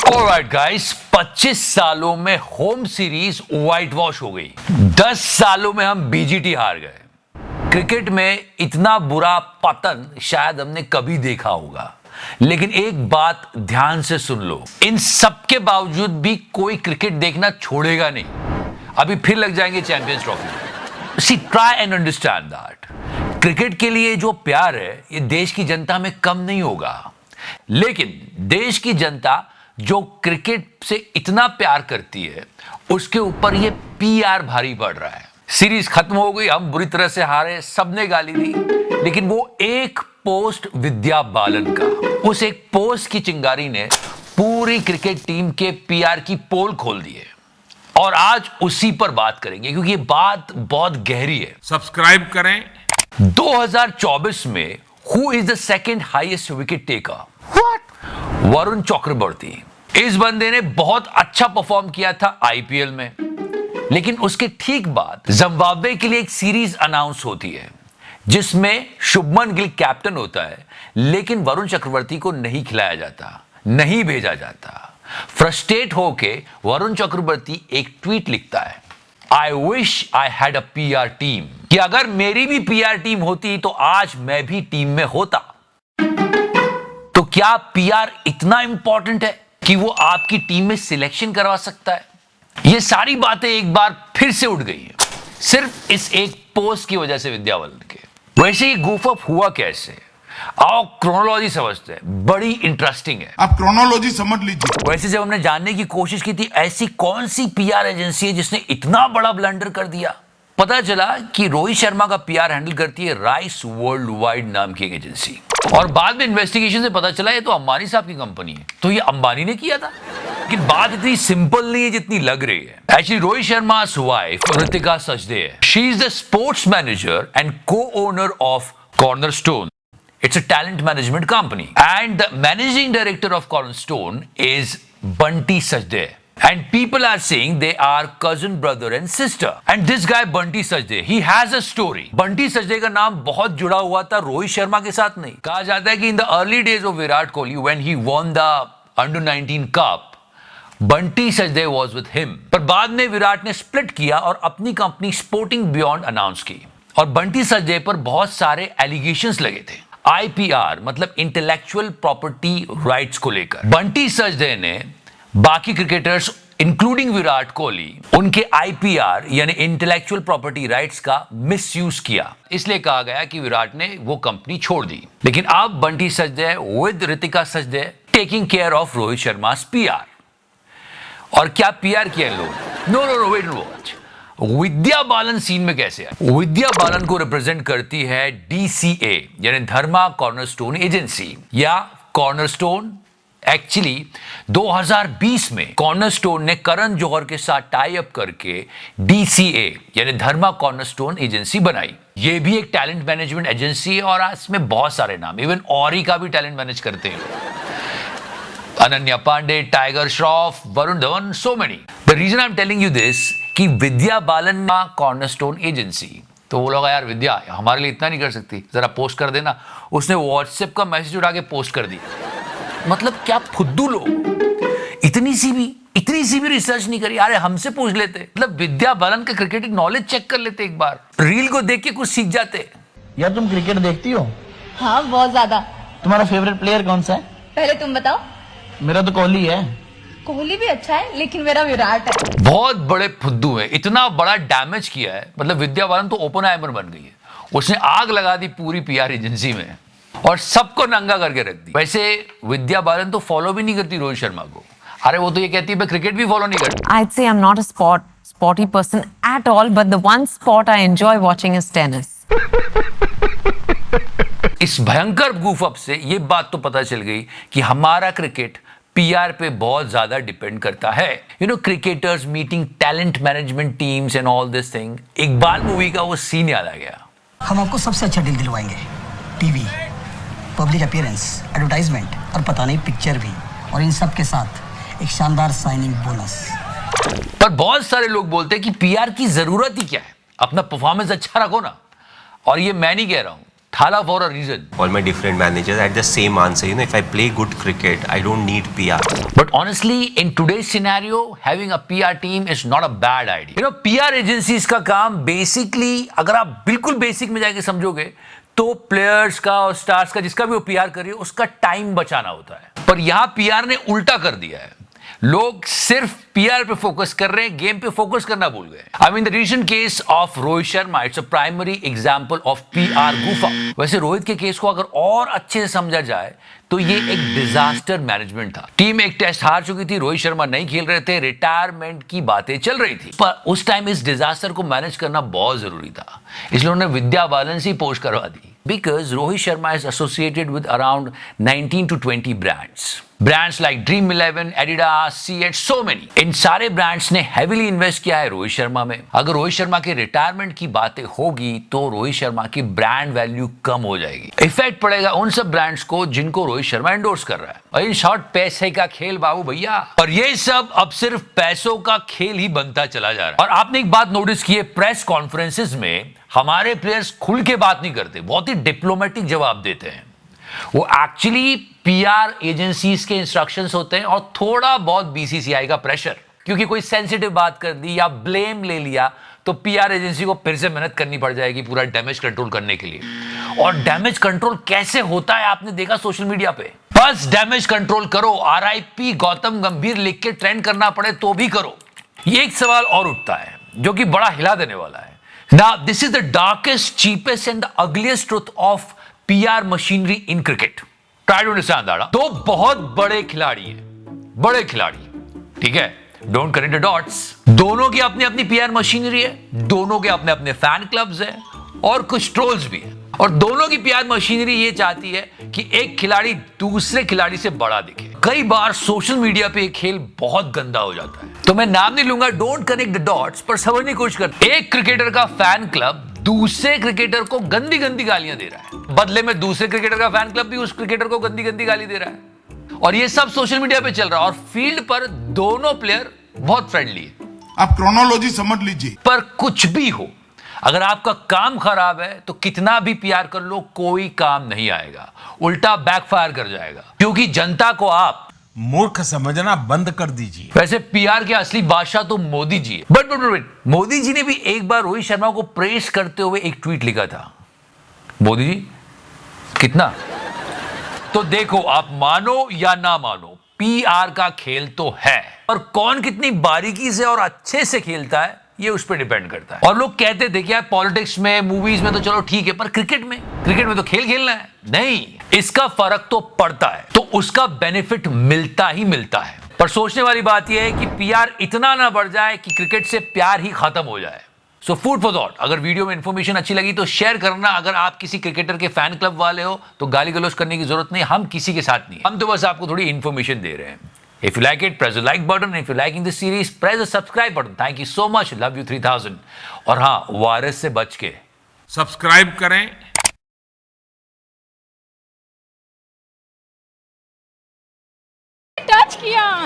Alright guys, 25 सालों में home series white wash हो गई। 10 सालों में हम बीजीटी हार गए। क्रिकेट में इतना बुरा पतन शायद हमने कभी देखा होगा। लेकिन एक बात ध्यान से सुन लो, इन सब के बावजूद भी कोई क्रिकेट देखना छोड़ेगा नहीं। अभी फिर लग जाएंगे Champions Trophy. See try and understand that cricket के लिए जो प्यार है ये देश की जनता में कम नहीं होगा। लेकिन देश की जनता जो क्रिकेट से इतना प्यार करती है उसके ऊपर ये पीआर भारी पड़ रहा है। सीरीज खत्म हो गई, हम बुरी तरह से हारे, सबने गाली दी, लेकिन वो एक पोस्ट विद्या बालन का, उस एक पोस्ट की चिंगारी ने पूरी क्रिकेट टीम के पीआर की पोल खोल दी है। और आज उसी पर बात करेंगे क्योंकि ये बात बहुत गहरी है। सब्सक्राइब करें। 2024 में who is the second highest wicket taker? Varun Chakravarthy. इस बंदे ने बहुत अच्छा परफॉर्म किया था आईपीएल में, लेकिन उसके ठीक बाद जिम्बाब्वे के लिए एक सीरीज अनाउंस होती है जिसमें शुभमन गिल कैप्टन होता है, लेकिन वरुण चक्रवर्ती को नहीं खिलाया जाता, नहीं भेजा जाता। फ्रस्ट्रेट होके वरुण चक्रवर्ती एक ट्वीट लिखता है, I wish I had a PR team, कि अगर मेरी भी पीआर टीम होती तो आज मैं भी टीम में होता। तो क्या पीआर इतना इंपॉर्टेंट है कि वो आपकी टीम में सिलेक्शन करवा सकता है? ये सारी बातें एक बार फिर से उठ गई हैं सिर्फ इस एक पोस्ट की वजह से विद्या बालन के। वैसे ये goof up हुआ कैसे, आओ क्रोनोलॉजी समझते हैं, बड़ी इंटरेस्टिंग है। आप क्रोनोलॉजी समझ लीजिए। वैसे जब हमने जानने की कोशिश की थी ऐसी कौन सी पीआर एजेंसी है जिसने इतना बड़ा ब्लंडर कर दिया, पता चला कि रोहित शर्मा का पीआर हैंडल करती है राइस वर्ल्ड वाइड नाम की एक एजेंसी। और बाद में इन्वेस्टिगेशन से पता चला ये तो अंबानी साहब की कंपनी है। तो ये अंबानी ने किया था। लेकिन बात इतनी सिंपल नहीं है जितनी लग रही है। Actually Rohit Sharma's wife Ritika Sajdeh, she is the sports manager and co-owner of Cornerstone. It's a talent management company and the managing director of Cornerstone is Bunty Sachdev. And people are saying they are cousin, brother and sister. And this guy Bunty Sachdev, he has a story. Bunty Sachdev का नाम बहुत जुड़ा हुआ था रोहित शर्मा के साथ नहीं। कहा जाता है कि in the early days of Virat Kohli, when he won the Under-19 Cup, Bunty Sachdev was with him. पर बाद में विराट ने स्प्लिट किया और अपनी कंपनी स्पोर्टिंग बियॉन्ड अनाउंस की। और बंटी सचदेव पर बहुत सारे एलिगेशंस लगे थे आईपीआर मतलब इंटेलेक्चुअल प्रॉपर्टी राइट्स को लेकर। बंटी सचदेव ने बाकी क्रिकेटर्स इंक्लूडिंग विराट कोहली उनके आईपीआर यानी इंटेलेक्चुअल प्रॉपर्टी राइट्स का मिसयूज किया। इसलिए कहा गया कि विराट ने वो कंपनी छोड़ दी। लेकिन अब Bunty Sachdev with Ritika Sachdev taking care of Rohit Sharma PR. और क्या पीआर किया इन लोगों? No wait and watch. Vidya Balan scene में कैसे है? विद्या बालन को रिप्रेजेंट करती है डीसीए यानी धर्मा कॉर्नरस्टोन एजेंसी या कॉर्नरस्टोन। एक्चुअली 2020 में कॉर्नरस्टोन ने करण जौहर के साथ टाई अप करके डीसीए यानी धर्मा कॉर्नरस्टोन एजेंसी बनाई। ये भी एक टैलेंट मैनेजमेंट एजेंसी है और इसमें बहुत सारे नाम, इवन औरी का भी टैलेंट मैनेज करते हैं, Ananya Panday, Tiger Shroff, Varun Dhawan, so many. The reason I am telling you this कि विद्या बालन का कॉर्नरस्टोन एजेंसी, तो वो लोग यार विद्या हमारे लिए इतना नहीं कर सकती, जरा पोस्ट कर देना। उसने व्हाट्सएप का मैसेज उठा के पोस्ट कर दी। मतलब क्या फुद्दू लोग, इतनी सी भी रिसर्च नहीं करी। अरे हमसे पूछ लेते, मतलब विद्या बालन का क्रिकेटिंग नॉलेज चेक कर लेते, एक बार रील को देख के कुछ सीख जाते। यार तुम क्रिकेट देखती हो? हाँ बहुत ज्यादा। तुम्हारा फेवरेट प्लेयर कौन सा है? पहले तुम बताओ। मेरा तो कोहली है। कोहली भी अच्छा है लेकिन मेरा विराट है। बहुत बड़े फुद्दू है, इतना बड़ा डैमेज किया है। मतलब विद्या बालन तो ओपन आइमर बन गई है। उसने आग लगा दी पूरी पीआर एजेंसी में और सबको नंगा करके रख दी। वैसे विद्या बालन तो फॉलो भी नहीं करती रोहित शर्मा को। अरे वो तो ये कहती है मैं क्रिकेट भी फॉलो नहीं करती। I'd say I'm not a sporty person at all, but the one sport I enjoy watching is tennis. इस भयंकर goof up से ये बात तो पता चल गई कि हमारा क्रिकेट पीआर पे बहुत ज्यादा डिपेंड करता है। You know cricketers meeting talent management teams and all this thing. Iqbal movie का वो सीन याद आ गया। हम आपको सबसे अच्छा डील दिलवाएंगे, टीवी, पब्लिक अपीयरेंस, एडवर्टाइजमेंट और पता नहीं पिक्चर भी, और इन सब के साथ एक शानदार साइनिंग बोनस। पर बहुत सारे लोग बोलते हैं कि पीआर की जरूरत ही क्या है, अपना परफॉर्मेंस अच्छा रखो ना। और ये मैं नहीं कह रहा हूं, Thala for a reason. All my different managers had the same answer. If I play good cricket, I don't need PR. But honestly, in today's scenario, having a PR team is not a bad idea. PR agencies का काम basically, अगर आप बिल्कुल basic में जाके समझोगे, तो players का और स्टार्स का, जिसका भी वो PR कर रही है, उसका टाइम बचाना होता है। पर यहां PR ने उल्टा कर दिया है। लोग सिर्फ पीआर पे फोकस कर रहे हैं, गेम पे फोकस करना भूल गए। I mean the recent case of Rohit Sharma it's a primary example of PR गुफा। वैसे रोहित के केस को अगर और अच्छे से समझा जाए तो ये एक डिजास्टर मैनेजमेंट था। टीम एक टेस्ट हार चुकी थी, रोहित शर्मा नहीं खेल रहे थे, रिटायरमेंट की बातें चल रही थी, पर उस टाइम इस डिजास्टर को मैनेज करना बहुत जरूरी था, इसलिए उन्होंने विद्या बालन से पोस्ट करवा दी। Because Rohit Sharma is associated with around 19 to 20 brands. Brands like Dream 11, Adidas, C8, so many. इन सारे ब्रांड्स ने heavily इन्वेस्ट किया है रोहित शर्मा में। अगर रोहित शर्मा के रिटायरमेंट की बातें होगी तो रोहित शर्मा की ब्रांड वैल्यू कम हो जाएगी। इफेक्ट पड़ेगा उन सब ब्रांड्स को जिनको रोहित शर्मा एंडोर्स कर रहा है। और इन शॉर्ट, पैसे का खेल बाबू भैया। और ये सब अब सिर्फ पैसों का खेल ही बनता चला जा रहा है। और आपने एक बात नोटिस की है, प्रेस कॉन्फ्रेंसेस में हमारे प्लेयर्स खुल के बात नहीं करते, बहुत ही डिप्लोमेटिक जवाब देते हैं। वो एक्चुअली पीआर एजेंसीज के इंस्ट्रक्शंस होते हैं और थोड़ा बहुत बीसीसीआई का प्रेशर, क्योंकि कोई सेंसिटिव बात कर दी या ब्लेम ले लिया तो पीआर एजेंसी को फिर से मेहनत करनी पड़ जाएगी पूरा डैमेज कंट्रोल करने के लिए। और डैमेज कंट्रोल कैसे होता है आपने देखा सोशल मीडिया पे। बस डैमेज कंट्रोल करो, आरआईपी गौतम गंभीर लिख के ट्रेंड करना पड़े तो भी करो। ये एक सवाल और उठता है जो कि बड़ा हिला देने वाला है। Now, this is the darkest, cheapest and the ugliest truth of PR machinery in cricket. Try to understand that. दो बहुत बड़े खिलाड़ी हैं, बड़े खिलाड़ी, ठीक है? Don't connect the dots. दोनों की अपनी अपनी PR मशीनरी है, दोनों के अपने अपने फैन क्लब्स हैं और कुछ ट्रोल्स भी हैं। और दोनों की PR मशीनरी ये चाहती है कि एक खिलाड़ी दूसरे खिलाड़ी से बड़ा दिखे। कई बार सोशल मीडिया पे खेल बहुत गंदा हो जाता है, तो मैं नाम नहीं लूंगा, डोंट कनेक्ट द डॉट्स, पर समझने की कोशिश कर। एक क्रिकेटर का फैन क्लब दूसरे क्रिकेटर को गंदी गंदी गालियां दे रहा है, बदले में दूसरे क्रिकेटर का फैन क्लब भी उस क्रिकेटर को गंदी गंदी गाली दे रहा है, और ये सब सोशल मीडिया पे चल रहा है। और फील्ड पर दोनों प्लेयर बहुत फ्रेंडली है। आप क्रोनोलॉजी समझ लीजिए। पर कुछ भी हो, अगर आपका काम खराब है तो कितना भी पीआर कर लो कोई काम नहीं आएगा, उल्टा बैकफायर कर जाएगा, क्योंकि जनता को आप मूर्ख समझना बंद कर दीजिए। वैसे पीआर के असली बादशाह तो मोदी जी है। बट मोदी जी ने भी एक बार रोहित शर्मा को प्रेस करते हुए एक ट्वीट लिखा था। मोदी जी कितना, तो देखो आप मानो या ना मानो, पीआर का खेल तो है, और कौन कितनी बारीकी से और अच्छे से खेलता है ये उस पर डिपेंड करता है। और लोग कहते थे कि यार पॉलिटिक्स में, मूवीज में तो चलो ठीक है, पर क्रिकेट में तो खेल खेलना है। नहीं, इसका फर्क तो पड़ता है, तो उसका बेनिफिट मिलता ही मिलता है। पर सोचने वाली बात यह है कि पीआर इतना ना बढ़ जाए कि क्रिकेट से प्यार ही खत्म हो जाए। So food for thought. अगर वीडियो में इंफॉर्मेशन अच्छी लगी तो शेयर करना। अगर आप किसी क्रिकेटर के फैन क्लब वाले हो तो गाली गलौज करने की जरूरत नहीं, हम किसी के साथ नहीं, हम तो बस आपको थोड़ी इंफॉर्मेशन दे रहे हैं। If you like it, press the like button. If you're liking this series, press the subscribe button. Thank you so much. Love you 3000. और हाँ, वायरस से बच के सब्सक्राइब करें। टच किया